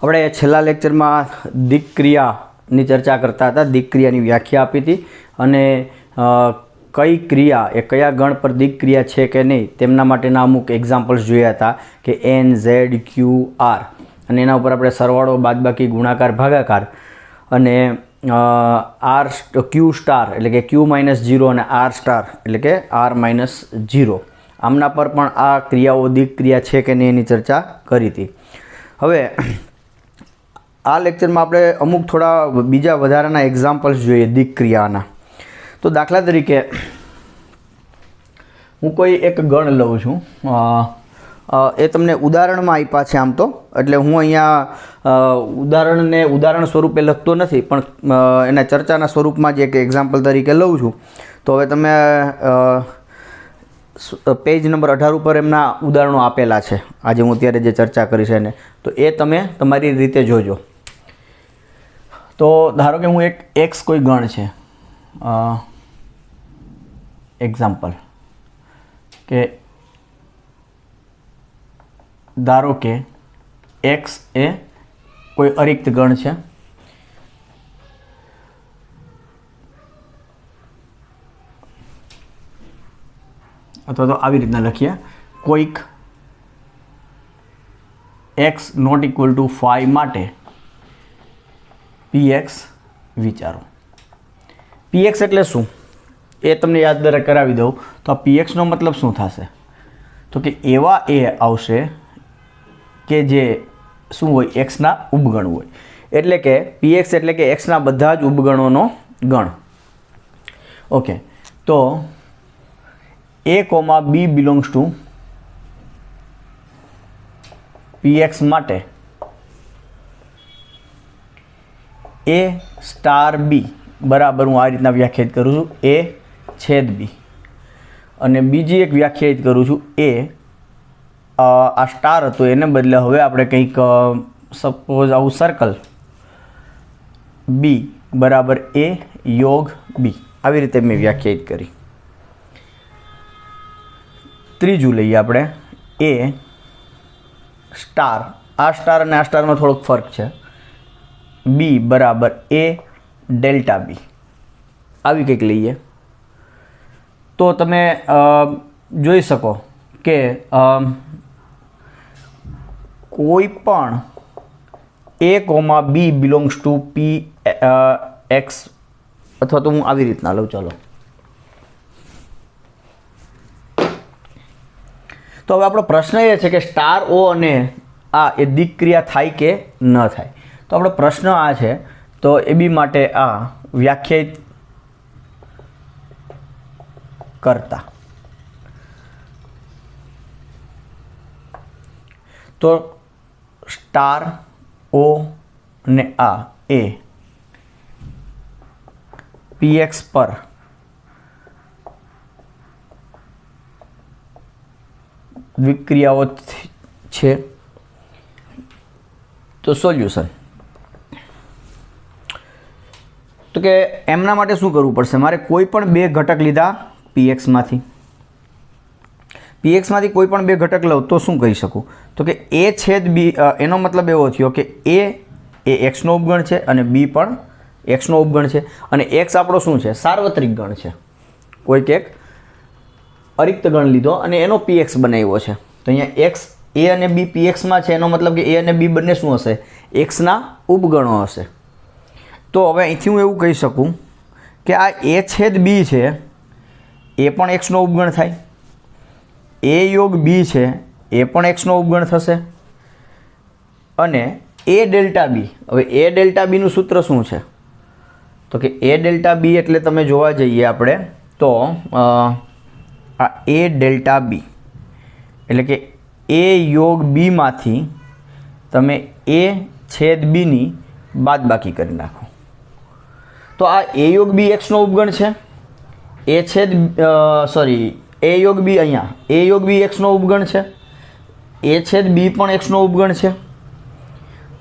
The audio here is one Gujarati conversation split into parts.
આપણે છેલ્લા લેક્ચરમાં દિક્ક્રિયાની ચર્ચા કરતા હતા, દિક્ક્રિયાની વ્યાખ્યા આપી હતી અને કઈ ક્રિયા એ કયા ગણ પર દિક્ક્રિયા છે કે નહીં તેમના માટેના અમુક એક્ઝામ્પલ્સ જોયા હતા કે એન, ઝેડ, ક્યુ, આર અને એના ઉપર આપણે સરવાળો, બાદબાકી, ગુણાકાર, ભાગાકાર અને આર ક્યુ સ્ટાર એટલે કે ક્યુ -0 અને આર સ્ટાર એટલે કે આર -0 આમના પર પણ આ ક્રિયાઓ દિક્ક્રિયા છે કે નહીં એની ચર્ચા કરી હતી. હવે આ લેક્ચરમાં આપણે અમુક થોડા બીજા વધારાના એક્ઝામ્પલ્સ જોઈએ દિક્ક્રિયાના. તો દાખલા તરીકે હું કોઈ એક ગણ લઉં છું, એ તમને ઉદાહરણમાં આપ્યા છે આમ તો, એટલે હું અહીંયા ઉદાહરણ સ્વરૂપે લખતો નથી પણ એના ચર્ચાના સ્વરૂપમાં જ એક એક્ઝામ્પલ તરીકે લઉં છું. તો હવે તમે પેજ નંબર 18 ઉપર એમના ઉદાહરણો આપેલા છે, આજે હું અત્યારે જે ચર્ચા કરી છે એને, તો એ તમે તમારી રીતે જોજો. તો ધારો કે હું એક એક્સ કોઈ ગણ છે, એક્ઝામ્પલ કે ધારો કે એક્સ એ કોઈ અરિક્ત ગણ છે અથવા તો આવી રીતના લખીએ, કોઈક x ≠ 5 માટે px વિચારો. px એટલે શું એ તમને યાદ કરાવી દઉં. તો આ pxનો મતલબ શું થશે? તો કે એવા એ આવશે કે જે શું હોય, એક્સના ઉપગણ હોય. એટલે કે px એટલે કે એક્સના બધા જ ઉપગણોનો ગણ. ઓકે, તો a, b belongs to px માટે a સ્ટાર b બરાબર હું આ રીતના વ્યાખ્યાયિત કરું છું, a/b. અને બીજી એક વ્યાખ્યાયિત કરું છું આ સ્ટાર હતો એને બદલે હવે આપણે કંઈક સપોઝ આવું સર્કલ b બરાબર a/b આવી રીતે મેં વ્યાખ્યાયિત કરી. ત્રીજું લઈએ આપણે a સ્ટાર. આ સ્ટાર અને આ સ્ટારમાં થોડોક ફરક છે. b બરાબર a∆b આવી કંઈક લઈએ. તો તમે જોઈ શકો કે કોઈ પણ a, b belongs to px અથવા તો હું આવી રીતના લઉં. ચાલો, તો હવે આપણો પ્રશ્ન એ છે કે સ્ટાર ઓ અને આ એ દિક્ક્રિયા થાય કે ન થાય. તો આપણો પ્રશ્ન આ છે, તો એ બી માટે આ વ્યાખ્યાયિત કરતા. તો સ્ટાર ઓ ને આ એ px પર વિક્રિયાઓ છે. તો સોલ્યુશન તો કે એમના માટે શું કરવું પડશે? મારે કોઈ પણ બે ઘટક લીધા pxમાંથી કોઈ પણ બે ઘટક લઉં તો શું કહી શકું? તો કે a/b એનો મતલબ એવો થયો કે a એ x નો ઉપગણ છે અને b પણ x નો ઉપગણ છે અને x આપણો શું છે? સાર્વત્રિક ગણ છે. કોઈક એક અરિક્ત ગણ લીધો અને એનો px બનાવ્યો છે. તો અહીંયા x a અને b pxમાં છે, એનો મતલબ કે a અને b બંને શું હશે? x ના ઉપગણો હશે. તો હવે અહીંથી હું એવું કહી શકું કે આ a/b છે એ પણ x નો ઉપગણ થાય, a∪b છે એ પણ x નો ઉપગણ થશે અને a∆b. હવે a∆b નું સૂત્ર શું છે? તો કે a∆b એટલે તમે જોવા જઈએ આપણે તો આ a∆b એટલે કે a∪b માંથી તમે a/b ની બાદબાકી કરી નાખો. તો આ a∪b x નો ઉપગણ છે, a∪b અહીંયા a∪b x નો ઉપગણ છે, a/b પણ x નો ઉપગણ છે.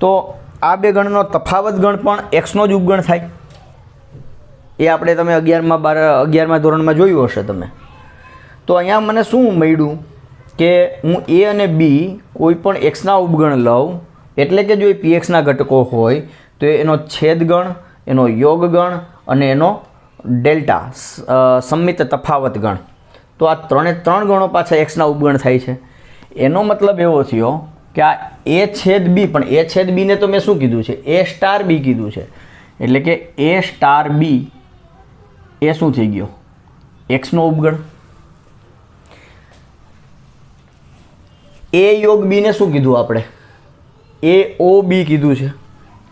તો આ બે ગણનો તફાવત ગણ પણ x નો જ ઉપગણ થાય. એ આપણે તમે 11મા ધોરણમાં જોયું હશે તમે. તો અહીંયા મને શું મળ્યું કે હું a અને b કોઈ પણ x ના ઉપગણ લઉં એટલે કે જો એ પીએક્સના ઘટકો હોય તો એનો છેદગણ, એનો યોગગણ અને એનો ડેલ્ટા સંમિત તફાવત ગણ, તો આ ત્રણે ત્રણ ગણો પાછા એક્સના ઉપગણ થાય છે. એનો મતલબ એવો થયો કે આ એ છેદ બી, પણ એ છેદ બીને તો મેં શું કીધું છે? એ સ્ટાર બી કીધું છે. એટલે કે એ સ્ટાર બી એ શું થઈ ગયો? એક્સનો ઉપગણ. એ યોગ બીને શું કીધું આપણે? એ ઓ બી કીધું છે.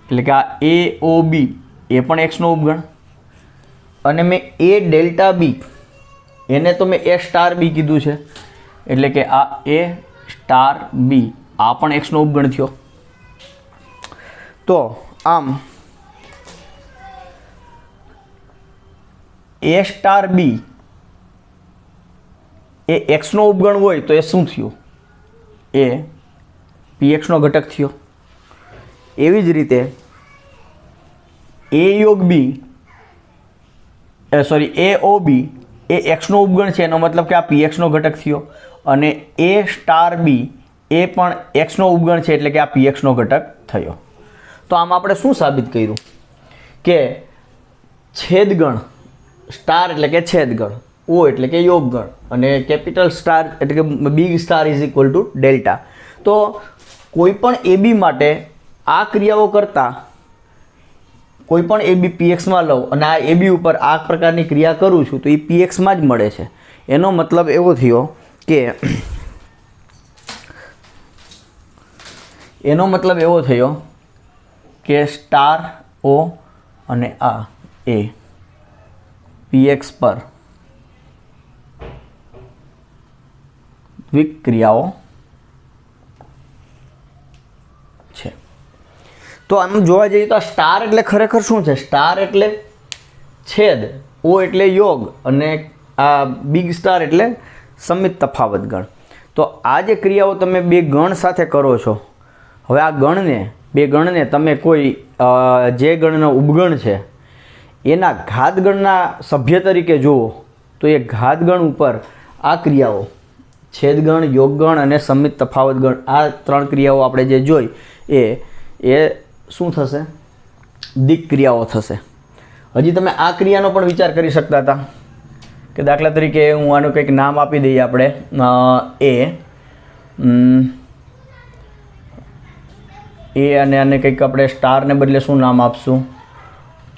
એટલે કે આ એ ઓ બી એ પણ એક્સનો ઉપગણ. અને મેં એ ડેલ્ટા બી એને તો મેં એ સ્ટાર બી કીધું છે. એટલે કે આ એ સ્ટાર બી આ પણ એક્સનો ઉપગણ થયો. તો આમ એ સ્ટાર બી એ એક્સનો ઉપગણ હોય તો એ શું થયું? એ પીએક્સનો ઘટક થયો. એવી જ રીતે એ યોગ બી એ ઓ બી એ એક્સનો ઉપગણ છે, એનો મતલબ કે આ પીએક્સનો ઘટક થયો. અને એ સ્ટાર બી એ પણ એક્સનો ઉપગણ છે, એટલે કે આ પીએક્સનો ઘટક થયો. તો આમ આપણે શું સાબિત કર્યું? કે છેદગણ સ્ટાર એટલે કે છેદગણ, ઓ એટલે કે યોગગણ અને કેપિટલ સ્ટાર એટલે કે big star is equal to delta. તો કોઈ પણ એબી માટે આ ક્રિયાઓ કરતાં કોઈ પણ એબી પીએક્સમાં લઉં અને આ એબી ઉપર આ પ્રકારની ક્રિયા કરું છું તો એ પીએક્સમાં જ મળે છે. એનો મતલબ એવો થયો કે સ્ટાર ઓ અને આ એ પીએક્સ પર દ્વિક ક્રિયાઓ છે. તો આમ જોવા જઈએ તો આ સ્ટાર એટલે ખરેખર શું છે? સ્ટાર એટલે છેદ, ઓ એટલે યોગ અને આ બિગ સ્ટાર એટલે સંમિત તફાવત ગણ. તો આ જે ક્રિયાઓ તમે બે ગણ સાથે કરો છો, હવે આ બે ગણને તમે કોઈ જે ગણનો ઉપગણ છે એના ઘાતગણના સભ્ય તરીકે જુઓ તો એ ઘાતગણ ઉપર આ ક્રિયાઓ છેદગણ, યોગગણ અને સંમિત તફાવત ગણ, આ ત્રણ ક્રિયાઓ આપણે જે જોઈ એ શું થશે? દિક ક્રિયાઓ થશે. હજી તમે આ ક્રિયાનો પણ વિચાર કરી શકતા હતા કે દાખલા તરીકે હું આનું કંઈક નામ આપી દઈએ આપણે એ અને આને કંઈક આપણે સ્ટારને બદલે શું નામ આપશું?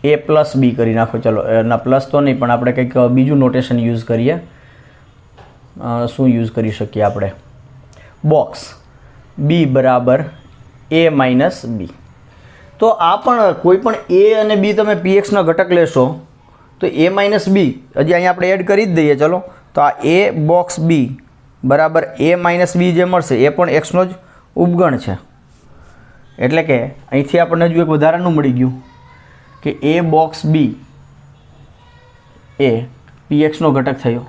એ પ્લસ બી કરી નાખો. ચલો એના પ્લસ તો નહીં, પણ આપણે કંઈક બીજું નોટેશન યુઝ કરીએ. શું યુઝ કરી શકીએ આપણે? બોક્સ બી બરાબર એ માઇનસ બી. તો આ પણ કોઈ પણ એ અને બી તમે પીએક્સનો ઘટક લેશો તો એ માઇનસ બી હજી અહીંયા આપણે એડ કરી જ દઈએ. ચલો તો આ એ બોક્સ બી બરાબર એ માઇનસ બી જે મળશે એ પણ એક્સનો જ ઉપગણ છે. એટલે કે અહીંથી આપણને હજુ એક વધારાનું મળી ગયું કે એ બોક્સ બી એ પીએક્સનો ઘટક થયો.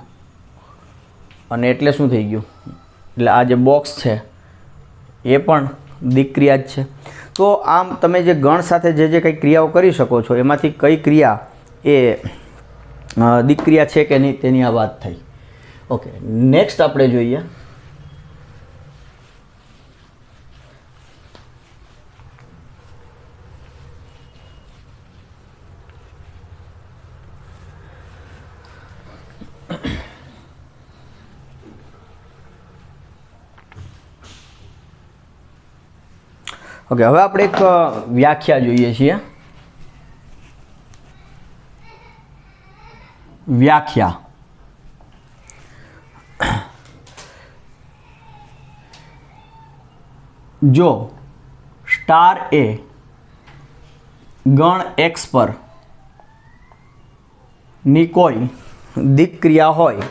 અને એટલે શું થઈ ગયું? એટલે આ જે બોક્સ છે એ પણ દિક ક્રિયા જ છે. તો આમ તમે જે ગણ સાથે જે કંઈ ક્રિયાઓ કરી શકો છો એમાંથી કઈ ક્રિયા એ દિક ક્રિયા છે કે નહીં તેની આ વાત થઈ. ઓકે, નેક્સ્ટ આપણે જોઈએ ઓકે. હવે આપણે એક વ્યાખ્યા જોઈએ છીએ. વ્યાખ્યા જો સ્ટાર એ ગણ એક્સ પર ની કોઈ દિક ક્રિયા હોય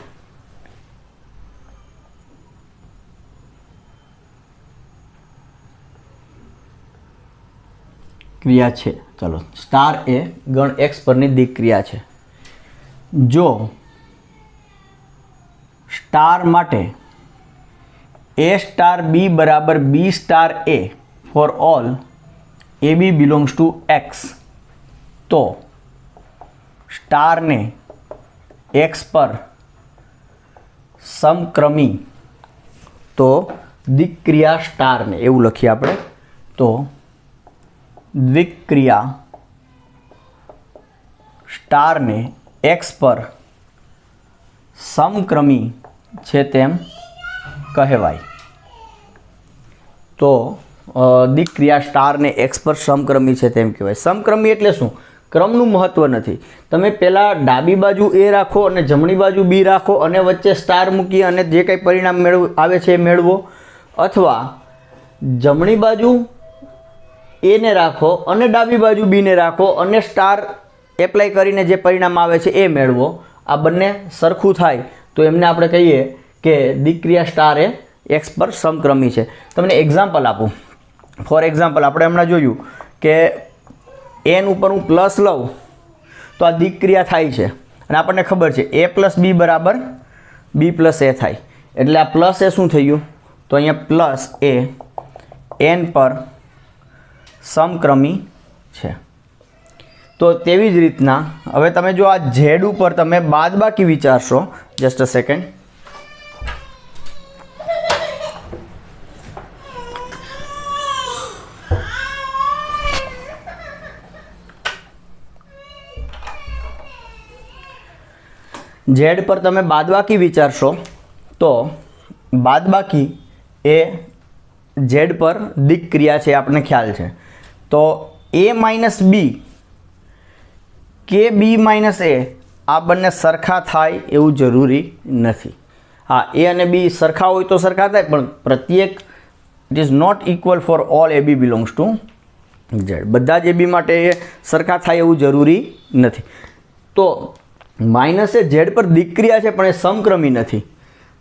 ક્રિયા છે. ચલો સ્ટાર એ ગણ એક્સ પરની દિક ક્રિયા છે. જો સ્ટાર માટે એ સ્ટાર બી બરાબર B star A for all A B belongs to X, તો સ્ટારને એક્સ પર સમક્રમી, તો દિક ક્રિયા સ્ટારને એવું લખીએ આપણે તો દ્વિક્રિયા સ્ટારને એક્સ પર સમક્રમી છે તેમ કહેવાય. તો દ્વિક્રિયા સ્ટારને એક્સ પર સમક્રમી છે તેમ કહેવાય. સમક્રમી એટલે શું? ક્રમનું મહત્ત્વ નથી. તમે પહેલાં ડાબી બાજુ એ રાખો અને જમણી બાજુ બી રાખો અને વચ્ચે સ્ટાર મૂકી અને જે કંઈ પરિણામ આવે છે એ મેળવો, અથવા જમણી બાજુ એને રાખો અને ડાબી બાજુ બીને રાખો અને સ્ટાર એપ્લાય કરીને જે પરિણામ આવે છે એ મેળવો. આ બંને સરખું થાય તો એમને આપણે કહીએ કે દ્વિક્રિયા સ્ટાર એ એક્સ પર સમક્રમી છે. તમને એક્ઝામ્પલ આપું. ફોર એક્ઝામ્પલ આપણે હમણાં જોયું કે એન ઉપર હું પ્લસ લઉં તો આ દ્વિક્રિયા થાય છે અને આપણને ખબર છે એ પ્લસ બી બરાબર બી પ્લસ એ થાય. એટલે આ પ્લસ એ શું થયું? તો અહીંયા પ્લસ એ એન પર સમક્રમી છે. તો તેવી જ રીતના હવે તમે જો આ ઝેડ ઉપર તમે બાદબાકી વિચારશો, જસ્ટ અ સેકન્ડ. ઝેડ પર તમે બાદબાકી વિચારશો તો બાદબાકી એ ઝેડ પર દ્વિક્રિયા છે, આપણને ખ્યાલ છે. તો એ માઇનસ બી કે બી માઇનસ એ આ બંને સરખા થાય એવું જરૂરી નથી. હા, એ અને બી સરખા હોય તો સરખા થાય, પણ પ્રત્યેક it is not equal for all A B belongs to Z. બધા જ એ બી માટે એ સરખા થાય એવું જરૂરી નથી. તો માઇનસ એ ઝેડ પર દ્વિક્રિયા છે પણ એ સમક્રમી નથી,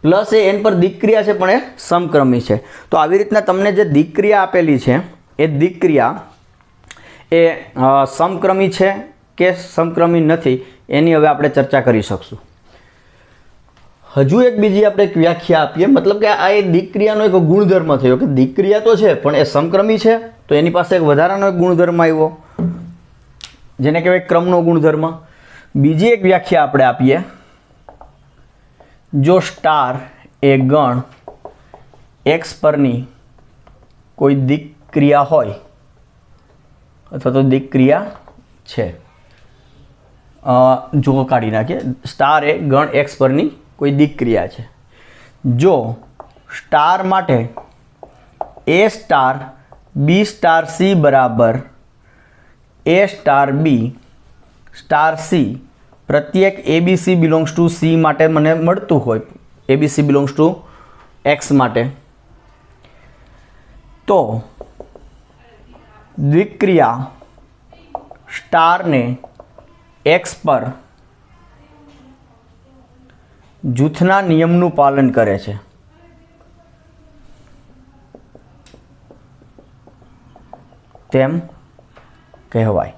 પ્લસ એ એન પર દ્વિક્રિયા છે પણ એ સમક્રમી છે. તો આવી રીતના તમને જે દ્વિક્રિયા આપેલી છે એ દ્વિક્રિયા એ સમક્રમી છે કે સમક્રમી નથી એની હવે આપણે ચર્ચા કરી શકશું. હજુ એક બીજી આપણે એક વ્યાખ્યા આપીએ, મતલબ કે આ એ દ્વિક્રિયાનો એક ગુણધર્મ થયો કે દ્વિક્રિયા તો છે પણ એ સમક્રમી છે, તો એની પાસે એક વધારાનો એક ગુણધર્મ આવ્યો જેને કહેવાય ક્રમનો ગુણધર્મ. બીજી એક વ્યાખ્યા આપણે આપીએ, જો સ્ટાર એ ગણ એક્સ પરની કોઈ દ્વિક્રિયા હોય અથવા તો દ્વિક્રિયા છે, જો કાઢી નાખીએ, સ્ટાર એ ગણ એક્સ પરની કોઈ દ્વિક્રિયા છે. જો સ્ટાર માટે A star B star C બરાબર એ સ્ટાર બી સ્ટાર સી પ્રત્યેક એબીસી બિલોંગ્સ ટુ સી માટે મને મળતું હોય, એબીસી બિલોંગ્સ ટુ એક્સ માટે, તો દ્વિક્રિયા સ્ટારને એક્સ પર જૂથના નિયમનું પાલન કરે છે. તેમ કહેવાય.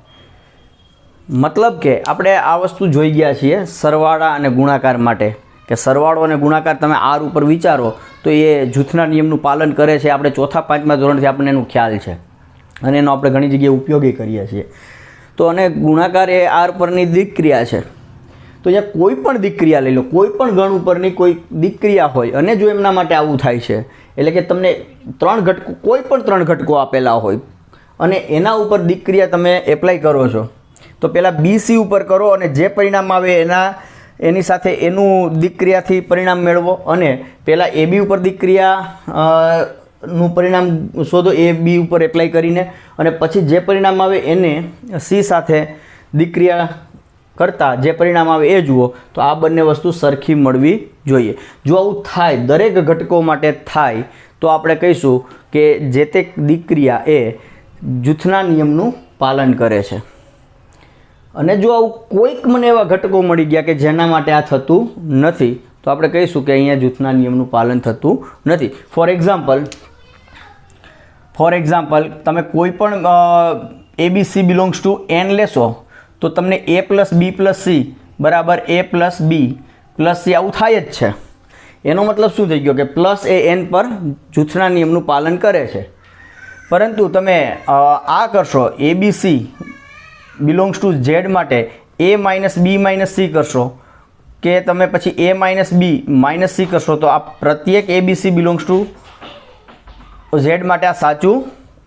મતલબ કે આપણે આ વસ્તુ જોઈ ગયા છીએ સરવાળા અને ગુણાકાર માટે, કે સરવાળો અને ગુણાકાર તમે આર ઉપર વિચારો તો એ જૂથના નિયમનું પાલન કરે છે. આપણે ચોથા પાંચમા ધોરણથી આપણને એનું ખ્યાલ છે અને એનો આપણે ઘણી જગ્યાએ ઉપયોગી કરીએ છીએ. તો અને ગુણાકાર એ આર પરની દ્વિક્રિયા છે. તો અહીંયા કોઈ પણ દ્વિક્રિયા લઈ લો, કોઈ પણ ગણ ઉપરની કોઈ દ્વિક્રિયા હોય અને જો એમના માટે આવું થાય છે, એટલે કે તમને ત્રણ ઘટકો, કોઈ પણ ત્રણ ઘટકો આપેલા હોય અને એના ઉપર દ્વિક્રિયા તમે એપ્લાય કરો છો, તો પહેલાં BC ઉપર કરો અને જે પરિણામ આવે એની સાથે એનું દ્વિક્રિયાથી પરિણામ મેળવો, અને પહેલાં AB ઉપર દ્વિક્રિયા નું પરિણામ શોધો AB ઉપર એપ્લાય કરીને, અને પછી જે પરિણામ આવે એને C સાથે દ્વિક્રિયા કરતાં જે પરિણામ આવે એ જુઓ. તો આ બંને વસ્તુ સરખી મળવી જોઈએ. જો આવું થાય, દરેક ઘટકો માટે થાય, તો આપણે કહીશું કે જે તે દ્વિક્રિયા એ જૂથના નિયમનું પાલન કરે છે. અને જો આવું કોઈક મને એવા ઘટકો મળી ગયા કે જેના માટે આ થતું નથી, તો આપણે કહીશું કે અહીંયા જૂથના નિયમનું પાલન થતું નથી. ફોર એક્ઝામ્પલ તમે કોઈ પણ ABC બિલોંગ્સ ટુ N લેશો તો તમને A plus B plus C બરાબર A plus B plus C આવું થાય જ છે. એનો મતલબ શું થઈ ગયો કે પ્લસ એ N પર જૂથના નિયમનું પાલન કરે છે. પરંતુ તમે આ કરશો ABC બિલોંગ્સ ટુ ઝેડ માટે A minus B minus C કરશો, કે તમે પછી A minus B minus C કરશો, તો આ પ્રત્યેક ABC બિલોંગ્સ ટુ ઝેડ માટે આ સાચું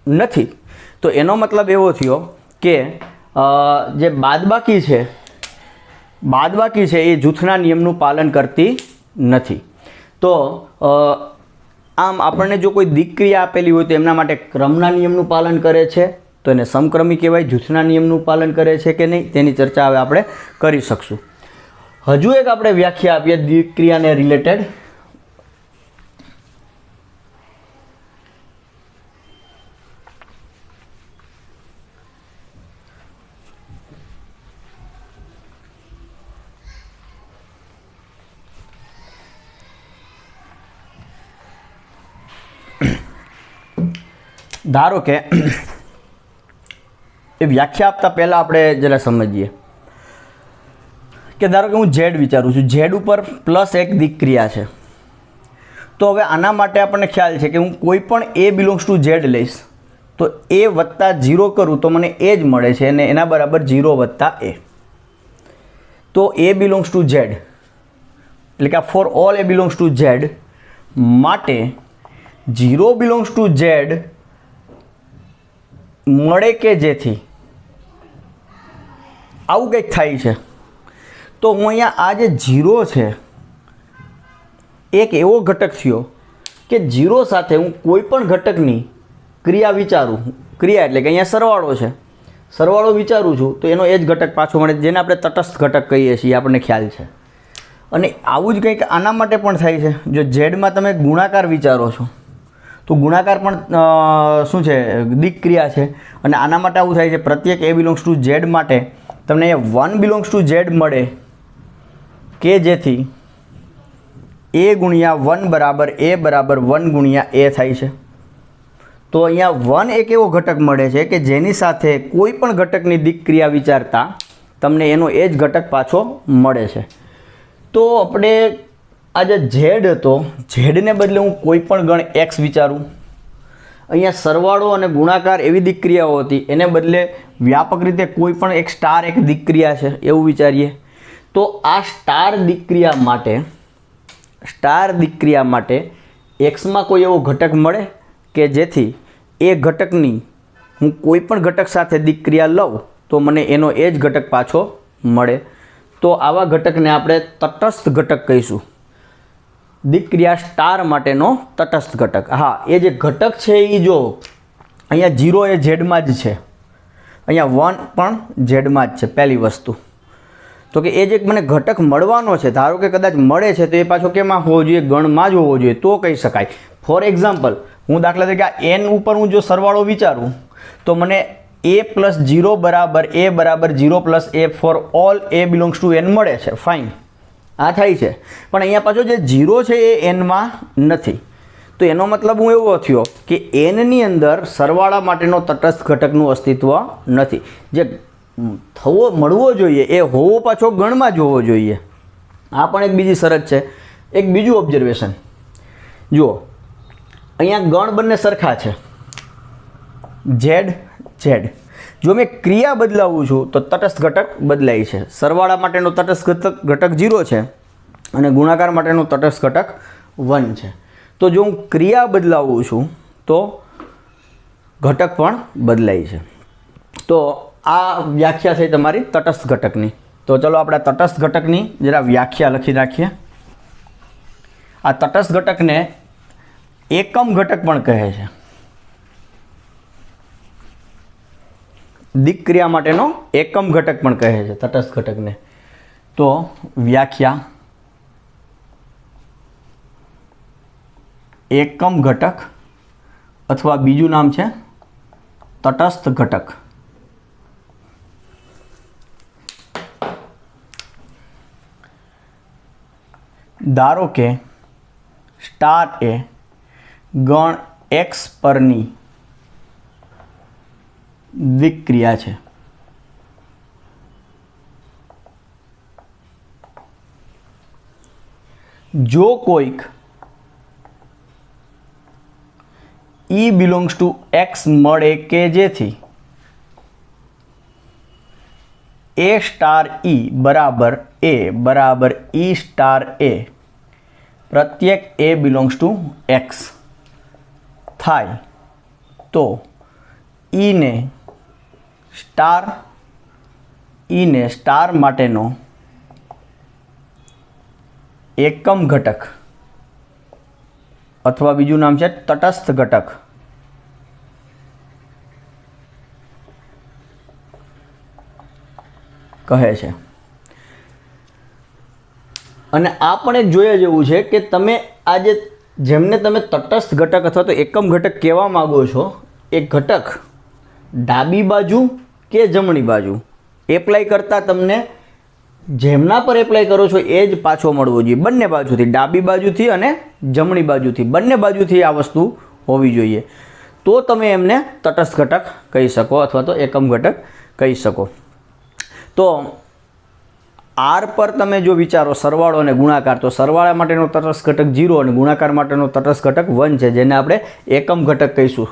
નથી. તો એનો મતલબ એવો થયો કે જે બાદબાકી છે એ જૂથના નિયમનું પાલન કરતી નથી. તો આમ આપણને જો કોઈ દિક્ક્રિયા આપેલી હોય તો એમના માટે ક્રમના નિયમનું પાલન કરે છે તો એને સમક્રમી કહેવાય. જૂથના નિયમનું પાલન કરે છે કે નહીં તેની ચર્ચા હવે આપણે કરી શકશું. હજુ એક આપણે વ્યાખ્યા આપીએ દિક્ક્રિયાને રિલેટેડ. ધારો કે એ વ્યાખ્યા આપતા પહેલાં આપણે જરા સમજીએ કે ધારો કે હું ઝેડ વિચારું છું, ઝેડ ઉપર +1 દિક્ક્રિયા છે. તો હવે આના માટે આપણને ખ્યાલ છે કે હું કોઈ પણ એ બિલોંગ્સ ટુ ઝેડ લઈશ તો એ વત્તા 0 કરું તો મને એ જ મળે છે અને એના બરાબર 0 વત્તા એ. તો એ બિલોંગ્સ ટુ ઝેડ એટલે કે four all A belongs to Z માટે 0 બિલોંગ્સ ટુ ઝેડ મળે કે જેથી આવું કંઈક થાય છે. તો હું અહીંયા આ જે 0 છે એક એવો ઘટક થયો કે 0 સાથે હું કોઈ પણ ઘટકની ક્રિયા વિચારું. ક્રિયા એટલે કે અહીંયા સરવાળો છે, સરવાળો વિચારું છું તો એનો એ જ ઘટક પાછો મળે જેને આપણે તટસ્થ ઘટક કહીએ છીએ, આપણને ખ્યાલ છે. અને આવું જ કંઈક આના માટે પણ થાય છે. જો ઝેડમાં તમે ગુણાકાર વિચારો છો તો ગુણાકાર પણ શું છે, દિક્ક્રિયા છે. અને આના માટે આવું થાય છે પ્રત્યેક એ બિલોંગ્સ ટુ ઝેડ માટે તમને અહીંયા 1 બિલોંગ્સ ટુ ઝેડ મળે કે જેથી એ ગુણ્યા 1 બરાબર એ બરાબર 1 ગુણ્યા એ થાય છે. તો અહીંયા 1 એક એવો ઘટક મળે છે કે જેની સાથે કોઈ પણ ઘટકની દિક્ક્રિયા વિચારતા તમને એનો એ જ ઘટક પાછો મળે છે. તો આપણે આ જે ઝેડ હતો, ઝેડને બદલે હું કોઈ પણ ગણ એક્સ વિચારું. અહીંયા સરવાળો અને ગુણાકાર એવી દિક્ક્રિયાઓ હતી, એને બદલે વ્યાપક રીતે કોઈ પણ એક સ્ટાર એક દિક્ક્રિયા છે એવું વિચારીએ. તો આ સ્ટાર દિક્ક્રિયા માટે એક્સમાં કોઈ એવો ઘટક મળે કે જેથી એ ઘટકની હું કોઈ પણ ઘટક સાથે દિક્ક્રિયા લઉં તો મને એનો એ જ ઘટક પાછો મળે. તો આવા ઘટકને આપણે તટસ્થ ઘટક કહીશું. દિક્ક્રિયા સ્ટાર માટેનો તટસ્થ ઘટક. હા, એ જે ઘટક છે એ જો અહીંયા 0 એ ઝેડમાં જ છે, અહીંયા 1 પણ ઝેડમાં જ છે. પહેલી વસ્તુ તો કે એ જે મને ઘટક મળવાનો છે, ધારો કે કદાચ મળે છે તો એ પાછો કેમાં હોવો જોઈએ, ગણમાં જ હોવો જોઈએ તો કહી શકાય. ફોર એક્ઝામ્પલ હું દાખલા તરીકે આ n ઉપર હું જો સરવાળો વિચારું તો મને a + 0 બરાબર a બરાબર 0 + a four all A belongs to n મળે છે. ફાઇન, આ થાય છે. પણ અહીંયા પાછો જે 0 છે એ એનમાં નથી. તો એનો મતલબ હું એવો થયો કે એનની અંદર સરવાળા માટેનો તટસ્થ ઘટકનું અસ્તિત્વ નથી. જે મળવો જોઈએ એ હોવો પાછો ગણમાં જ હોવો જોઈએ. આ પણ એક બીજી શરત છે. એક બીજું ઓબ્ઝર્વેશન જુઓ, અહીંયા ગણ બંને સરખા છે, ઝેડ. જો મેં ક્રિયા બદલાવું છું તો તટસ્થ ઘટક બદલાય છે. સરવાળા માટેનો તટસ્થ ઘટક 0 છે અને ગુણાકાર માટેનો તટસ્થ ઘટક 1 છે. તો જો હું ક્રિયા બદલાવું છું તો ઘટક પણ બદલાય છે. તો આ વ્યાખ્યા થઈ તમારી તટસ્થ ઘટકની. તો ચલો આપણે તટસ્થ ઘટકની જરા વ્યાખ્યા લખી રાખીએ. આ તટસ્થ ઘટકને એકમ ઘટક પણ કહે છે. દિક્ક્રિયા માટેનો એકમ ઘટક પણ કહે છે તટસ્થ ઘટકને. તો વ્યાખ્યા એકમ ઘટક અથવા બીજું નામ છે તટસ્થ ઘટક. ધારો કે સ્ટાર એ ગણ x પરની દિક્ક્રિયા છે. જો કોઈક e બિલોંગ્સ ટુ x મળે કે જેથી a સ્ટાર e બરાબર e સ્ટાર a પ્રત્યેક a બિલોંગ્સ ટુ x થાય તો ઈને સ્ટાર માટેનો એકમ ઘટક અથવા બીજું નામ છે તટસ્થ ઘટક કહે છે. અને આ પણ એક જોયા જેવું છે કે તમે આજે જેમને તમે તટસ્થ ઘટક અથવા તો એકમ ઘટક કહેવા માગો છો એ ઘટક ડાબી બાજુ કે જમણી બાજુ એપ્લાય કરતાં તમને જેમના પર એપ્લાય કરો છો એ જ પાછો મળવો જોઈએ. બંને બાજુથી, ડાબી બાજુથી અને જમણી બાજુથી, બંને બાજુથી આ વસ્તુ હોવી જોઈએ. તો તમે એમને તટસ્થ ઘટક કહી શકો અથવા તો એકમ ઘટક કહી શકો. તો આર પર તમે જો વિચારો સરવાળો અને ગુણાકાર, તો સરવાળા માટેનો તટસ્થ ઘટક 0 અને ગુણાકાર માટેનો તટસ્થ ઘટક 1 છે, જેને આપણે એકમ ઘટક કહીશું.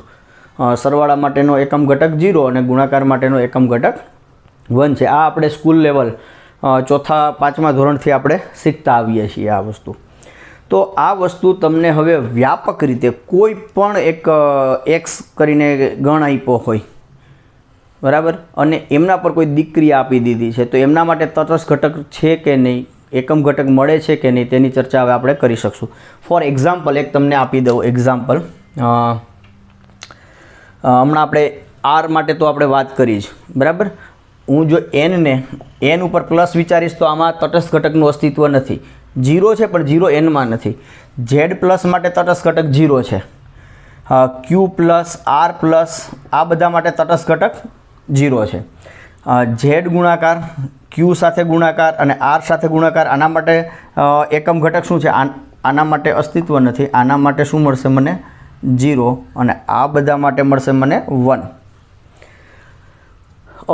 સરવાળા માટેનો એકમ ઘટક 0 અને ગુણાકાર માટેનો એકમ ઘટક 1 છે. આ આપણે સ્કૂલ લેવલ 4થા 5મા ધોરણથી આપણે શીખતા આવીએ છીએ આ વસ્તુ. તો આ વસ્તુ તમને હવે વ્યાપક રીતે કોઈ પણ એક એક્સ કરીને ગણ આપ્યો હોય, બરાબર, અને એમના પર કોઈ દીકરી આપી દીધી છે, તો એમના માટે તટસ્થ ઘટક છે કે નહીં, એકમ ઘટક મળે છે કે નહીં, તેની ચર્ચા હવે આપણે કરી શકશું. ફોર એક્ઝામ્પલ એક તમને આપી દઉં એક્ઝામ્પલ. હમણાં આપણે આર માટે તો આપણે વાત કરી જ, બરાબર. હું જો એન ઉપર પ્લસ વિચારીશ તો આમાં તટસ્થ ઘટકનું અસ્તિત્વ નથી. 0 છે પણ 0 એનમાં નથી. ઝેડ પ્લસ માટે તટસ્થ ઘટક 0 છે. ક્યુ પ્લસ આર પ્લસ આ બધા માટે તટસ્થ ઘટક 0 છે. ઝેડ ગુણાકાર, ક્યુ સાથે ગુણાકાર અને આર સાથે ગુણાકાર, આના માટે એકમ ઘટક શું છે? આના માટે અસ્તિત્વ નથી. આના માટે શું મળશે મને? 0 અને આ બધા માટે મળશે મને 1.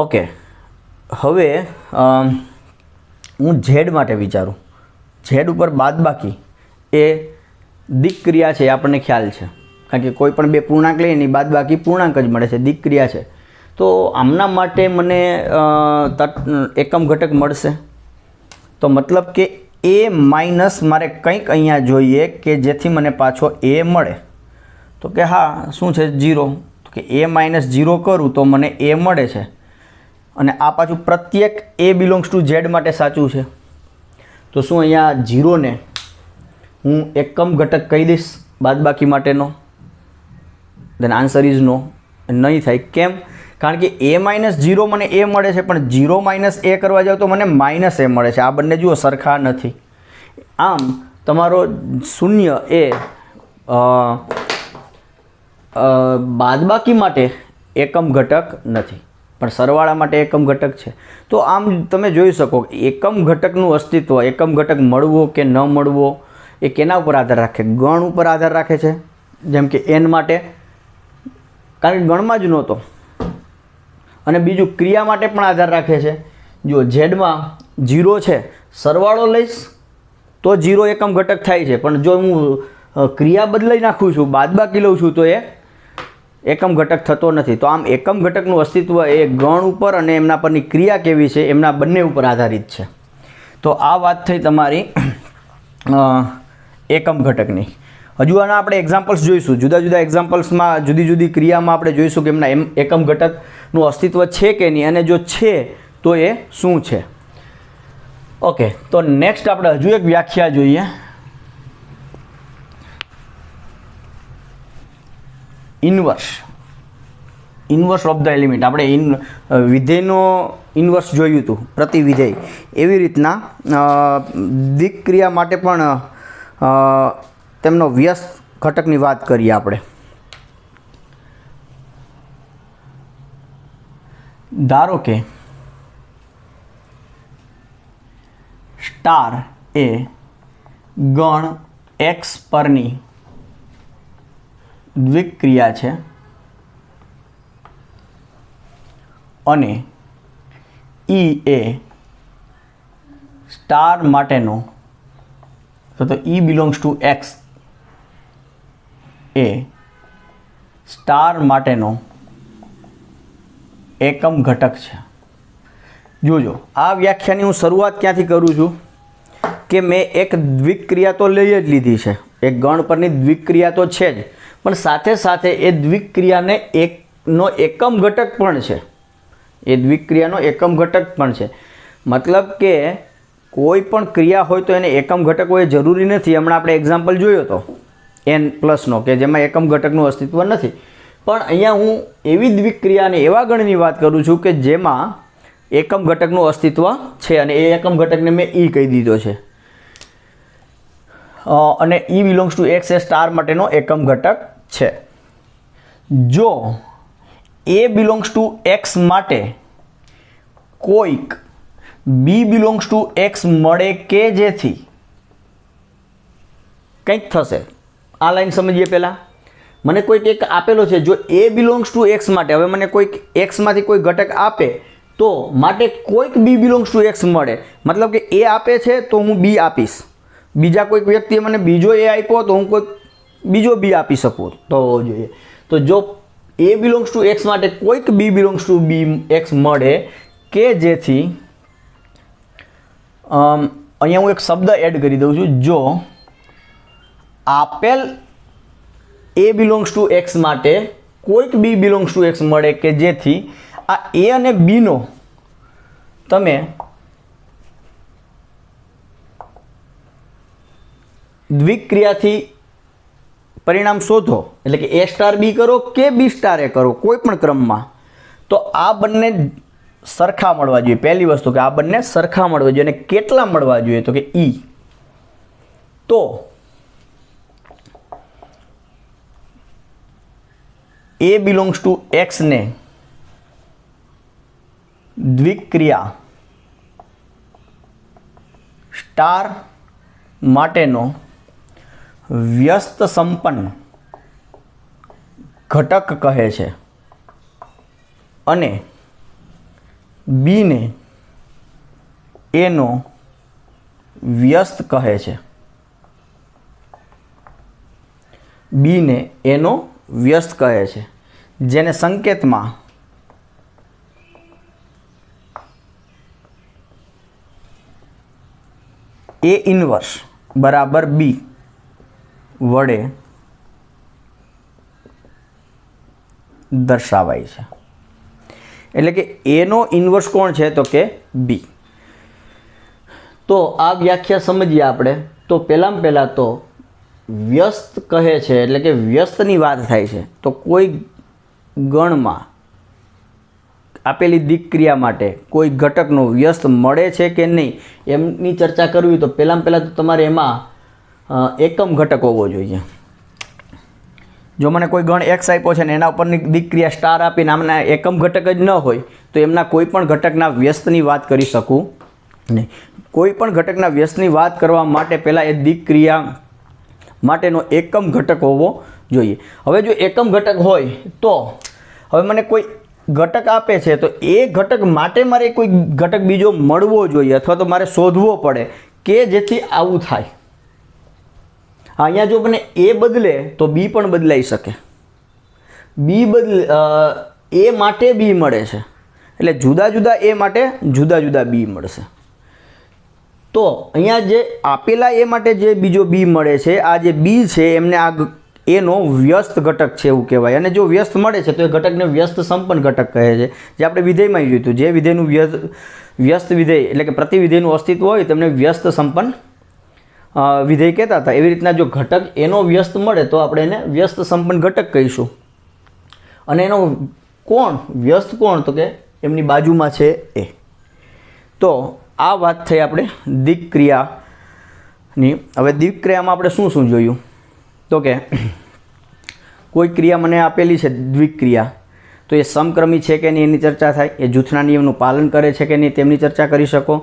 ઓકે, હવે હું ઝેડ માટે વિચારું. ઝેડ ઉપર બાદબાકી એ દિક્ક્રિયા છે, એ આપણને ખ્યાલ છે, કારણ કે કોઈ પણ બે પૂર્ણાંક લઈએ એની બાદબાકી પૂર્ણાંક જ મળે છે, દિક્ક્રિયા છે. તો આમના માટે મને એકમ ઘટક મળશે. તો મતલબ કે એ માઇનસ મારે કંઈક અહીંયા જોઈએ કે જેથી મને પાછો એ મળે. તો કે હા, શું છે? 0. તો કે એ માઇનસ 0 કરું તો મને એ મળે છે. અને આ પાછું પ્રત્યેક એ બિલોંગ્સ ટુ ઝેડ માટે સાચું છે. તો શું અહીંયા 0ને હું એકમ ઘટક કહી દઈશ બાદબાકી માટેનો? દેન આન્સર ઇઝ નો. નહીં થાય. કેમ? કારણ કે એ માઇનસ 0 મને એ મળે છે, પણ 0 માઇનસ એ કરવા જાવ તો મને માઇનસ એ મળે છે. આ બંને જુઓ સરખા નથી. આમ તમારો 0 એ બાદબાકી માટે એકમ ઘટક નથી, પણ સરવાળા માટે એકમ ઘટક છે. તો આમ તમે જોઈ શકો એકમ ઘટકનું અસ્તિત્વ, એકમ ઘટક મળવો કે ન મળવો એ કેના ઉપર આધાર રાખે? ગણ ઉપર આધાર રાખે છે. જેમ કે એન માટે, કારણ કે ગણમાં જ નહોતો. અને બીજું ક્રિયા માટે પણ આધાર રાખે છે. જો ઝેડમાં 0 છે, સરવાળો લઈશ તો 0 એકમ ઘટક થાય છે, પણ જો હું ક્રિયા બદલાઈ નાખું છું, બાદબાકી લઉં છું, તો એ એકમ ઘટક થતો નથી. તો આમ એકમ ઘટકનું અસ્તિત્વ એ ગણ ઉપર અને એમના પરની ક્રિયા કેવી છે એમના બંને ઉપર આધારિત છે. તો આ વાત થઈ તમારી એકમ ઘટકની. હજુ આના આપણે એક્ઝામ્પલ્સ જોઈશું. જુદા જુદા એક્ઝામ્પલ્સમાં જુદી જુદી ક્રિયામાં આપણે જોઈશું કે એમના એકમ ઘટકનું અસ્તિત્વ છે કે નહીં, અને જો છે તો એ શું છે. ઓકે, તો નેક્સ્ટ આપણે હજુ એક વ્યાખ્યા જોઈએ. Inverse of the element. આપણે વિધેયનો ઇન્વર્સ જોયું હતું, પ્રતિવિધેય. એવી રીતના દિક્ક્રિયા માટે પણ તેમનો વ્યસ્ત ઘટકની વાત કરીએ આપણે. ધારો કે સ્ટાર એ ગણ એક્સ પરની દ્વિક્રિયા છે અને ઈ એ સ્ટાર માટેનો, તો e belongs to X A star માટેનો એકમ ઘટક છે. જોજો, આ વ્યાખ્યાની હું શરૂઆત ક્યાંથી કરું છું કે મેં એક દ્વિક્રિયા તો લઈ જ લીધી છે, એક ગણ પરની દ્વિક્રિયા તો છે જ, પણ સાથે સાથે એ દ્વિક્રિયાને એક નો એકમ ઘટક પણ છે, એ દ્વિક્રિયાનો એકમ ઘટક પણ છે. મતલબ કે કોઈ પણ ક્રિયા હોય તો એને એકમ ઘટક હોય જરૂરી નથી. હમણાં આપણે એક્ઝામ્પલ જોયો હતો n+નો કે જેમાં એકમ ઘટકનું અસ્તિત્વ નથી. પણ અહીંયા હું એવી દ્વિક્રિયા અને એવા ગણની વાત કરું છું કે જેમાં એકમ ઘટકનું અસ્તિત્વ છે અને એ એકમ ઘટકને મેં E કહી દીધો છે. અને E belongs to x A star માટેનો એકમ ઘટક છે. જો A બિલોંગ્સ ટુ x માટે કોઈક B બિલોંગ્સ ટુ x મળે કે જેથી કંઈક થશે. આ લાઈન સમજીએ પહેલાં. મને કોઈક એક આપેલો છે, જો A બિલોંગ્સ ટુ x માટે, હવે મને કોઈક x માંથી કોઈ ઘટક આપે તો માટે કોઈક B બિલોંગ્સ ટુ x મળે. મતલબ કે A આપે છે તો હું B આપીશ. બીજા કોઈક વ્યક્તિએ મને બીજો A આપ્યો તો હું કોઈક બીજો B આપી શકું તો જોઈએ. તો જો A બિલોંગ્સ ટુ x માટે કોઈક B બિલોંગ્સ ટુ x મળે કે જેથી અહીંયા હું એક શબ્દ એડ કરી દઉં છું. જો આપેલ A બિલોંગ્સ ટુ x માટે કોઈક B બિલોંગ્સ ટુ x મળે કે જેથી આ A અને Bનો તમે દ્વિક્રિયાથી પરિણામ શોધો, એટલે કે A સ્ટાર B કરો કે B સ્ટાર A કરો, કોઈ પણ ક્રમમાં, તો આ બંને સરખા મળવા જોઈએ. પહેલી વસ્તુ કે આ બંને સરખા મળવા જોઈએ. અને કેટલા મળવા જોઈએ તો કે E. તો A બિલોંગ્સ ટુ x ને દ્વિક્રિયા સ્ટાર માટેનો વ્યસ્ત સંપન્ન ઘટક કહે છે અને B ને એનો વ્યસ્ત કહે છે. B ને એનો વ્યસ્ત કહે છે, જેને સંકેતમાં A ઇન્વર્સ બરાબર B વડે દર્શાવાય છે. એટલે કે એનો ઇન્વર્સ કોણ છે તો કે B. તો આ વ્યાખ્યા સમજીએ આપણે. તો પહેલાં તો વ્યસ્ત કહે છે એટલે કે વ્યસ્તની વાત થાય છે. તો કોઈ ગણમાં આપેલી દ્વિક્રિયા માટે કોઈ ઘટકનો વ્યસ્ત મળે છે કે નહીં એમની ચર્ચા કરવી તો પહેલાં તો તમારે એમાં એકમ ઘટક હોવો જોઈએ. જો મને કોઈ ગણ x આપ્યો છે ને એના ઉપરની દ્વિક્રિયા સ્ટાર આપીને આમના એકમ ઘટક જ ન હોય તો એમના કોઈ પણ ઘટકના વ્યસ્તની વાત કરી શકું નહીં. કોઈ પણ ઘટકના વ્યસ્તની વાત કરવા માટે પહેલાં એ દ્વિક્રિયા માટેનો એકમ ઘટક હોવો જોઈએ. હવે જો એકમ ઘટક હોય તો હવે મને કોઈ ઘટક આપે છે તો એ ઘટક માટે મારે કોઈ ઘટક બીજો મળવો જોઈએ અથવા તો મારે શોધવો પડે કે જેથી આવું થાય. અહીંયા જો મને A બદલે તો B પણ બદલાઈ શકે. A માટે B મળે છે એટલે જુદા જુદા A માટે જુદા જુદા B મળશે. તો અહીંયા જે આપેલા A માટે જે બીજો B મળે છે, આ જે B છે એમને આ એનો વ્યસ્ત ઘટક છે એવું કહેવાય. અને જો વ્યસ્ત મળે છે તો એ ઘટકને વ્યસ્ત સંપન્ન ઘટક કહે છે, જે આપણે વિધેયમાં જોયું હતું. જે વિધેયનું વ્યસ્ત વિધેય એટલે કે પ્રતિવિધેયનું અસ્તિત્વ હોય તેમને વ્યસ્ત સંપન્ન વિધેય કહેતા હતા. એવી રીતના જો ઘટક એનો વ્યસ્ત મળે તો આપણે એને વ્યસ્ત સંપન્ન ઘટક કહીશું. અને એનો કોણ વ્યસ્ત કોણ તો કે એમની બાજુમાં છે એ. તો આ વાત થઈ આપણે દ્વિક્રિયાની. હવે દ્વિક્રિયામાં આપણે શું શું જોયું તો કે કોઈ ક્રિયા મને આપેલી છે દ્વિક્રિયા, તો એ સમક્રમી છે કે નહીં એની ચર્ચા થાય. એ જૂથના નિયમનું પાલન કરે છે કે નહીં તેમની ચર્ચા કરી શકો.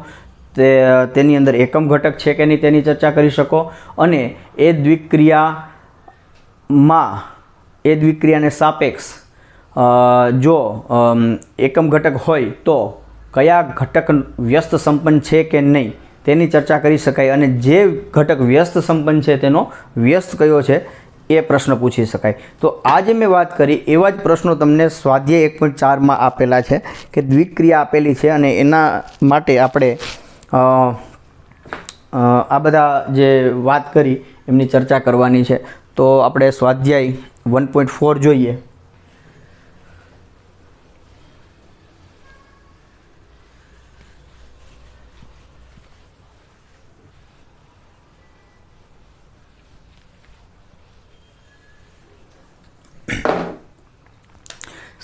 તેની અંદર એકમ ઘટક છે કે નહીં તેની ચર્ચા કરી શકો. અને એ દ્વિક્રિયાને સાપેક્ષ જો એકમ ઘટક હોય તો કયા ઘટક વ્યસ્ત સંપન્ન છે કે નહીં તેની ચર્ચા કરી શકાય. અને જે ઘટક વ્યસ્ત સંપન્ન છે તેનો વ્યસ્ત કયો છે એ પ્રશ્ન પૂછી શકાય. તો આ જે મેં વાત કરી એવા જ પ્રશ્નો તમને સ્વાધ્યાય 1.4માં આપેલા છે કે દ્વિક્રિયા આપેલી છે અને એના માટે આપણે આ બધા જે વાત કરી એમની ચર્ચા કરવાની છે. તો આપણે સ્વાધ્યાય 1.4 જોઈએ.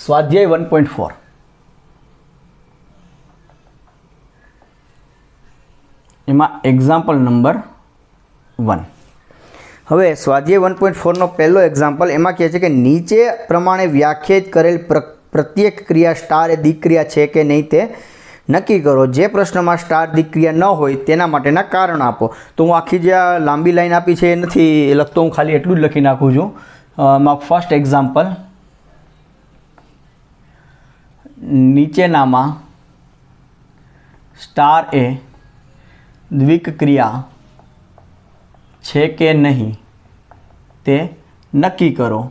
સ્વાધ્યાય 1.4 એમાં એક્ઝામ્પલ નંબર 1. હવે સ્વાધ્યાય 1.4નો પહેલો એક્ઝામ્પલ એમાં કહે છે કે નીચે પ્રમાણે વ્યાખ્યાયિત કરેલ પ્રત્યેક ક્રિયા સ્ટાર એ દિક્ક્રિયા છે કે નહીં તે નક્કી કરો. જે પ્રશ્નમાં સ્ટાર દિક્ક્રિયા ન હોય તેના માટેના કારણ આપો. તો હું આખી જે આ લાંબી લાઈન આપી છે એ નથી લખતો, હું ખાલી એટલું જ લખી નાખું છું. ફર્સ્ટ એક્ઝામ્પલ, નીચેનામાં સ્ટાર એ દ્વિક ક્રિયા છે કે નહીં તે નક્કી કરો,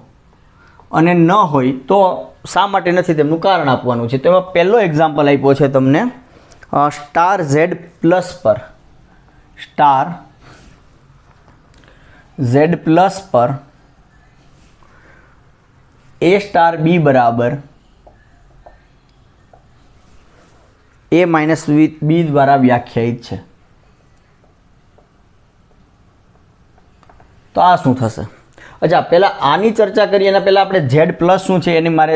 અને ન હોય તો શા માટે નથી તેમનું કારણ આપવાનું છે. તો એમાં પહેલો એક્ઝામ્પલ આપ્યો છે તમને સ્ટાર ઝેડ પ્લસ પર, સ્ટાર ઝેડ પ્લસ પર એ સ્ટાર બી બરાબર એ માઇનસ બી દ્વારા વ્યાખ્યાયિત છે. તો આ શું થશે? અચ્છા, પહેલાં આની ચર્ચા કરીએ એના પહેલાં આપણે ઝેડ પ્લસ શું છે એની મારે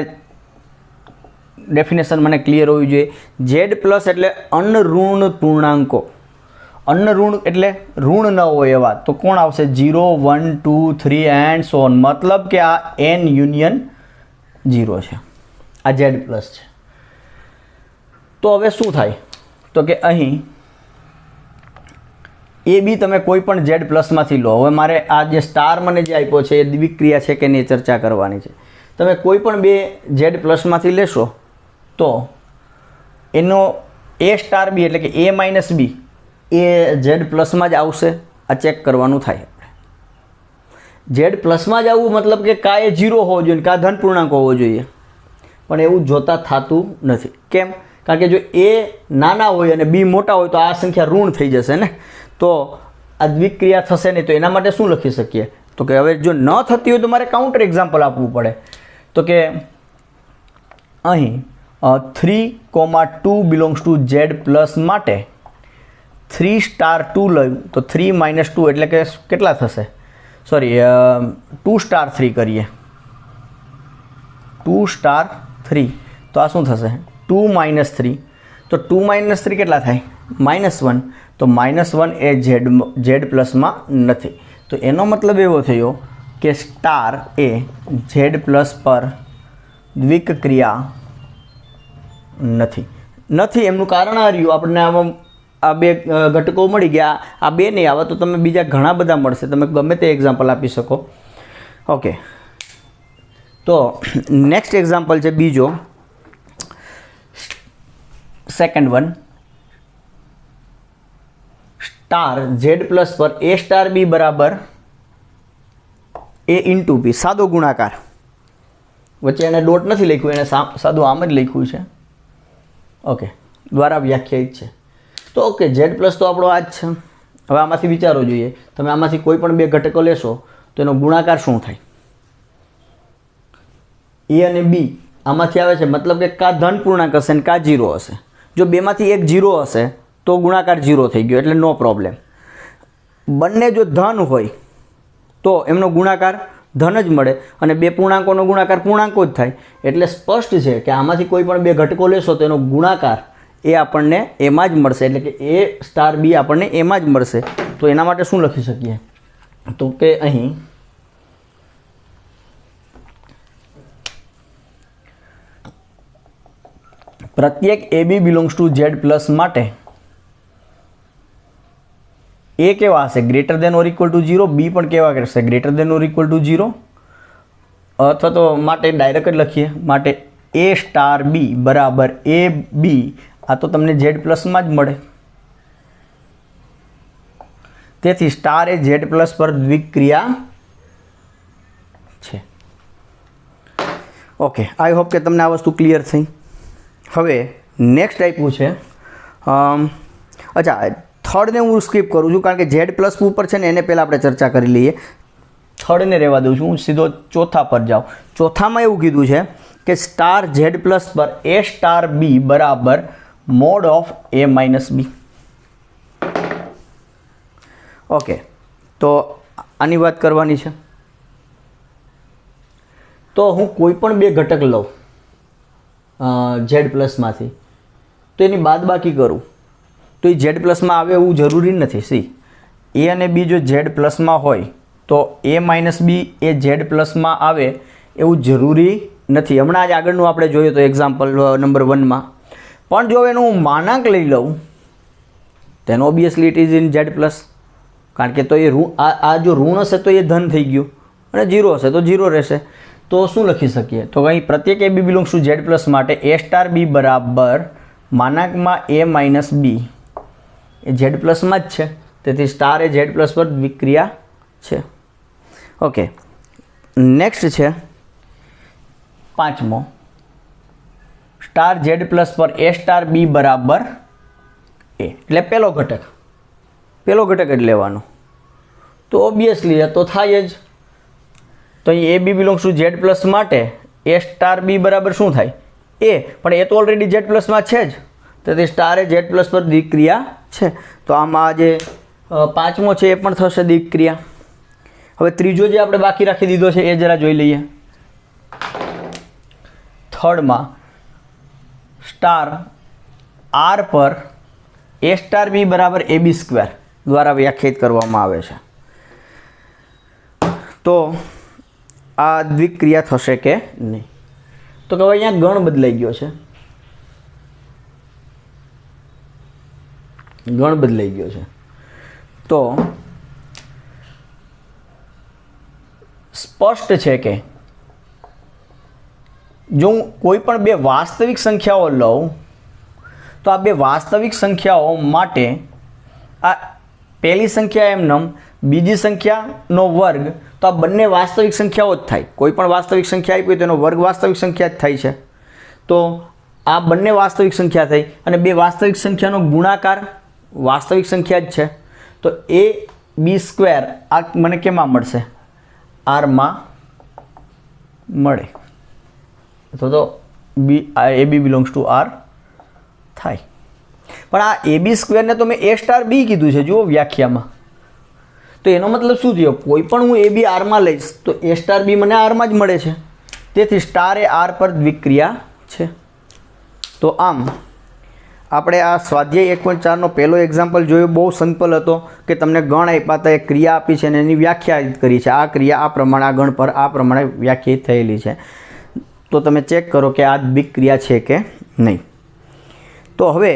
ડેફિનેશન મને ક્લિયર હોવી જોઈએ. ઝેડ પ્લસ એટલે અનઋણ પૂર્ણાંકો. અનઋણ એટલે ઋણ ન હોય એવા. તો કોણ આવશે? 0, 1, 2, 3 એન્ડ સો ઓન. મતલબ કે આ એન યુનિયન 0 છે, આ ઝેડ પ્લસ છે. તો હવે શું થાય? તો કે અહીં એ બી તમે કોઈ પણ ઝેડ પ્લસમાંથી લો. હવે મારે આ જે સ્ટાર મને જે આપ્યો છે એ દ્વિક્રિયા છે કે નહીં ચર્ચા કરવાની છે. તમે કોઈ પણ બે ઝેડ પ્લસમાંથી લેશો તો એનો એ સ્ટાર બી એટલે કે એ માઇનસ બી એ ઝેડ પ્લસમાં જ આવશે. આ ચેક કરવાનું થાય. ઝેડ પ્લસમાં જ આવવું મતલબ કે કા એ 0 હોવો જોઈએ, કા ધન પૂર્ણાંક હોવો જોઈએ, પણ એવું જોતા થતું નથી. કેમ? કારણ કે જો એ નાના હોય અને બી મોટા હોય તો આ સંખ્યા ઋણ થઈ જશે ને, તો આ દ્વિક્રિયા થશે નહીં. તો એના માટે શું લખી શકીએ? તો કે હવે જો ન થતી હોય તો મારે કાઉન્ટર એક્ઝામ્પલ આપવું પડે. તો કે અહીં 3,2 બિલોંગ્સ ટુ ઝેડ પ્લસ માટે 3 સ્ટાર 2 લઉં તો 3 માઇનસ 2 એટલે કે કેટલા થશે? સોરી, 2 સ્ટાર 3 કરીએ, 2 સ્ટાર 3 તો આ શું થશે? 2 માઇનસ 3. તો 2 માઇનસ 3 કેટલા થાય? -1. તો -1 એ ઝેડ પ્લસમાં નથી. તો એનો મતલબ એવો થયો કે સ્ટાર એ ઝેડ પ્લસ પર દ્વિક ક્રિયા નથી. એમનું કારણ આ રહ્યું. આપણને આ બે ઘટકો મળી ગયા, આ બે નહીં આવે તો તમે બીજા ઘણા બધા મળશે. તમે ગમે તે એક્ઝામ્પલ આપી શકો. ઓકે, તો નેક્સ્ટ એક્ઝામ્પલ છે બીજો, second one. Star Z plus પર એ સ્ટાર બી બરાબર એ ઇન્ટુ બી, સાદો ગુણાકાર. વચ્ચે એને ડોટ નથી લખ્યું, એને સાદું આમ જ લખ્યું છે. ઓકે, દ્વારા વ્યાખ્યાયિત છે. તો ઓકે, ઝેડ પ્લસ તો આપણો આ જ છે. હવે આમાંથી વિચારો જોઈએ. તમે આમાંથી કોઈ પણ બે ઘટકો લેશો તો એનો ગુણાકાર શું થાય? એ અને બી આમાંથી આવે છે, મતલબ કે કા ધન પૂર્ણાંક હશે ને કા 0 હશે. જો બેમાંથી એક 0 હશે તો ગુણાકાર 0 થઈ ગયો, એટલે નો પ્રોબ્લેમ. બંને જો ધન હોય તો એમનો ગુણાકાર ધન જ મળે, અને બે પૂર્ણાંકોનો ગુણાકાર પૂર્ણાંકો જ થાય. એટલે સ્પષ્ટ છે કે આમાંથી કોઈ પણ બે ઘટકો લેશો તો એનો ગુણાકાર એ આપણને એમાં જ મળશે, એટલે કે એ સ્ટાર બી આપણને એમાં જ મળશે. તો એના માટે શું લખી શકીએ? તો કે અહીં પ્રત્યેક A B belongs to Z plus માટે એ કેવા હશે? Greater than or equal to 0. B પણ કેવા કરશે? Greater than or equal to 0. અથવા તો માટે ડાયરેક્ટ જ લખીએ, માટે એ સ્ટાર બી બરાબર એ બી. આ તો તમને ઝેડ પ્લસમાં જ મળે. તેથી સ્ટાર એ ઝેડ પ્લસ પર દ્વિક્રિયા છે. ઓકે, આઈ હોપ કે તમને આ વસ્તુ ક્લિયર થઈ. હવે નેક્સ્ટ આપ્યું છે, અચ્છા થર્ડને હું સ્કીપ કરું છું કારણ કે ઝેડ પ્લસ ઉપર છે ને એને પહેલાં આપણે ચર્ચા કરી લઈએ. થર્ડને રહેવા દઉં છું, હું સીધો ચોથા પર જાઉં. ચોથામાં એવું કીધું છે કે સ્ટાર ઝેડ પ્લસ પર એ સ્ટાર બી બરાબર mod of A minus B. Okay, તો આની વાત કરવાની છે. તો હું કોઈ પણ બે ઘટક લઉં, ઝેડ પ્લસમાંથી, તો એની બાદબાકી કરું તો એ ઝેડ પ્લસમાં આવે એવું જરૂરી નથી. સી એ અને બી જો ઝેડ પ્લસમાં હોય તો એ માઇનસ બી એ ઝેડ પ્લસમાં આવે એવું જરૂરી નથી. હમણાં જ આગળનું આપણે જોયું તો એક્ઝામ્પલ નંબર 1માં. પણ જો એનું હું માનાંક લઈ લઉં then obviously it is in z plus, કારણ કે તો એ આ જો ઋણ હશે તો એ ધન થઈ ગયું અને 0 હશે તો 0 રહેશે. તો શું લખી શકીએ? તો અહીં પ્રત્યેક A B belongs to Z plus માટે એ સ્ટાર બી બરાબર માનાંકમાં એ માઇનસ બી એ ઝેડ પ્લસમાં જ છે, તેથી સ્ટાર એ ઝેડ પ્લસ પર દ્વિક્રિયા છે. ઓકે, નેક્સ્ટ છે 5મો, સ્ટાર ઝેડ પ્લસ પર એ સ્ટાર બી બરાબર એ, એટલે પહેલો ઘટક જ લેવાનો. તો ઓબ્વિયસલી એ તો થાય જ. તો અહીં A B belongs to Z plus માટે એ સ્ટાર બી બરાબર શું થાય? એ, પણ એ તો ઓલરેડી ઝેડ પ્લસમાં છે જ, તેથી સ્ટાર એ ઝેડ પ્લસ પર દ્વિક્રિયા છે. તો આમાં જે 5મો છે એ પણ થશે દ્વિક્રિયા. હવે ત્રીજો જે આપણે બાકી રાખી દીધો છે એ જરા જોઈ લઈએ. 3માં સ્ટાર આર પર એ સ્ટાર બી બરાબર એ બી સ્ક્વેર દ્વારા વ્યાખ્યાયિત કરવામાં આવે છે. તો આ દ્વિક્રિયા થશે કે નહીં? તો કે અહીંયા ગણ બદલાઈ ગયો છે, તો સ્પષ્ટ છે કે જો હું કોઈ પણ બે વાસ્તવિક સંખ્યાઓ લઉં તો આ બે વાસ્તવિક સંખ્યાઓ માટે આ પહેલી સંખ્યા એમનેમ, બીજી સંખ્યાનો વર્ગ, તો આ બંને વાસ્તવિક સંખ્યાઓ જ થાય. કોઈ પણ વાસ્તવિક સંખ્યા આપી હોય તેનો વર્ગ વાસ્તવિક સંખ્યા જ થાય છે. તો આ બંને વાસ્તવિક સંખ્યા થઈ અને બે વાસ્તવિક સંખ્યાનો ગુણાકાર વાસ્તવિક સંખ્યા જ છે. તો એ બી સ્ક્વેર આ મને કેમાં મળશે? આરમાં મળે. તો એ બી બિલોંગ્સ ટુ આર થાય. પણ આ એ બી સ્ક્વેરને તો મેં એ સ્ટાર બી કીધું છે જુઓ વ્યાખ્યામાં. તો એનો મતલબ શું થયો? કોઈ પણ હું એ બી આરમાં લઈશ તો એ સ્ટાર બી મને આરમાં જ મળે છે, તેથી સ્ટાર એ આર પર દ્વિક્રિયા છે. તો આમ આપણે આ સ્વાધ્યાય 1.4નો પહેલો એક્ઝામ્પલ જોયો, બહુ સિમ્પલ હતો કે તમને ગણ આપ્યા હતા, એક ક્રિયા આપી છે અને એની વ્યાખ્યાયિત કરી છે. આ ક્રિયા આ પ્રમાણે, આ ગણ પર આ પ્રમાણે વ્યાખ્યાયિત થયેલી છે. તો તમે ચેક કરો કે આ દ્વિક્રિયા છે કે નહીં. તો હવે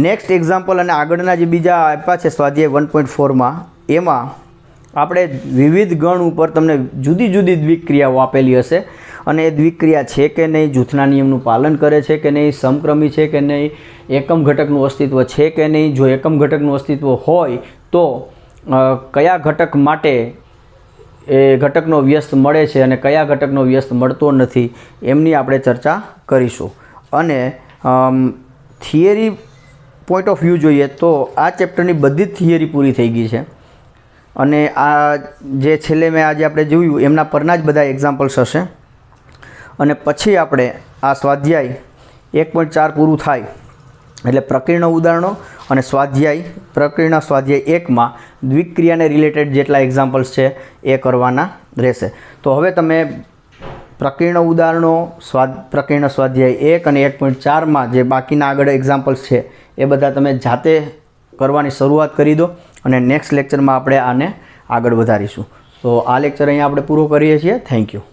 નેક્સ્ટ એક્ઝામ્પલ અને આગળના જે બીજા આપ્યા છે સ્વાધ્યાય 1.4માં, એમાં આપણે વિવિધ ગણ ઉપર તમને જુદી જુદી દ્વિક્રિયાઓ આપેલી હશે અને એ દ્વિક્રિયા છે કે નહીં, જૂથના નિયમનું પાલન કરે છે કે નહીં, સમક્રમી છે કે નહીં, એકમ ઘટકનું અસ્તિત્વ છે કે નહીં. જો એકમ ઘટકનું અસ્તિત્વ હોય તો કયા ઘટક માટે એ ઘટકનો વ્યસ્ત મળે છે અને કયા ઘટકનો વ્યસ્ત મળતો નથી, એમની આપણે ચર્ચા કરીશું. અને થિયરી પોઈન્ટ ઓફ વ્યૂ જોઈએ તો આ ચેપ્ટરની બધી જ થિયરી પૂરી થઈ ગઈ છે અને આ જે છેલ્લે મેં આજે આપણે જોયું એમના પરના જ બધા એક્ઝામ્પલ્સ હશે. અને પછી આપણે આ સ્વાધ્યાય 1.4 પૂરું થાય એટલે પ્રકીર્ણ ઉદાહરણો અને પ્રકીર્ણ સ્વાધ્યાય 1માં દ્વિક્રિયાને રિલેટેડ જેટલા એક્ઝામ્પલ્સ છે એ કરવાના રહેશે. તો હવે તમે પ્રકીર્ણ ઉદાહરણો, પ્રકીર્ણ સ્વાધ્યાય 1 અને 1.4માં જે બાકીના આગળ એક્ઝામ્પલ્સ છે એ બધા તમે જાતે કરવાની શરૂઆત કરી દો અને નેક્સ્ટ લેક્ચરમાં આપણે આને આગળ વધારીશું. તો આ લેક્ચર અહીંયા આપણે પૂરો કરીએ છીએ. Thank you.